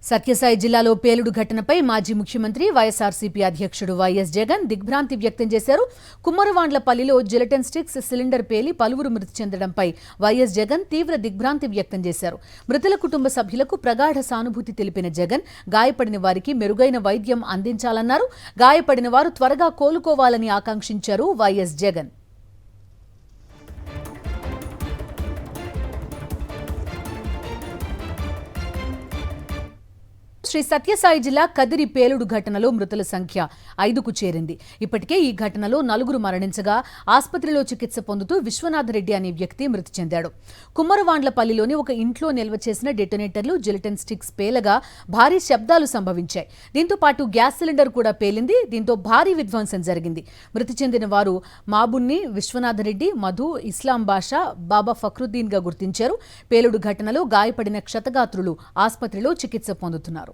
సత్యసాయి జిల్లాలో పేలుడు ఘటనపై మాజీ ముఖ్యమంత్రి వైఎస్ఆర్సీపీ అధ్యక్షుడు వైఎస్ జగన్ దిగ్భ్రాంతి వ్యక్తం చేశారు. కుమ్మరవాండ్లపల్లిలో జిలెటిన్ స్టిక్స్ సిలిండర్ పేలి పలువురు మృతి చెందడంపై వైఎస్ జగన్ తీవ్ర దిగ్భ్రాంతి వ్యక్తం చేశారు. మృతుల కుటుంబ సభ్యులకు ప్రగాఢ సానుభూతి తెలిపిన జగన్ గాయపడిన వారికి మెరుగైన వైద్యం అందించాలన్నారు. గాయపడిన వారు త్వరగా కోలుకోవాలని ఆకాంక్షించారు వైఎస్ జగన్. శ్రీ సత్యసాయి జిల్లా కదిరి పేలుడు ఘటనలో మృతుల సంఖ్య 5కు చేరింది. ఇప్పటికే ఈ ఘటనలో 4 మరణించగా ఆసుపత్రిలో చికిత్స పొందుతూ విశ్వనాథరెడ్డి అనే వ్యక్తి మృతి చెందాడు. కుమ్మరవాండ్లపల్లిలోని ఒక ఇంట్లో నిల్వ చేసిన డెటోనేటర్లు జిలెటిన్ స్టిక్స్ పేలగా భారీ శబ్దాలు సంభవించాయి. దీంతో పాటు గ్యాస్ సిలిండర్ కూడా పేలింది. దీంతో భారీ విధ్వంసం జరిగింది. మృతి చెందిన వారు మాబున్ని, విశ్వనాథరెడ్డి, మధు, ఇస్లాం బాషా, బాబా ఫక్రుద్దీన్ గా గుర్తించారు. పేలుడు ఘటనలో గాయపడిన క్షతగాత్రులు ఆసుపత్రిలో చికిత్స పొందుతున్నారు.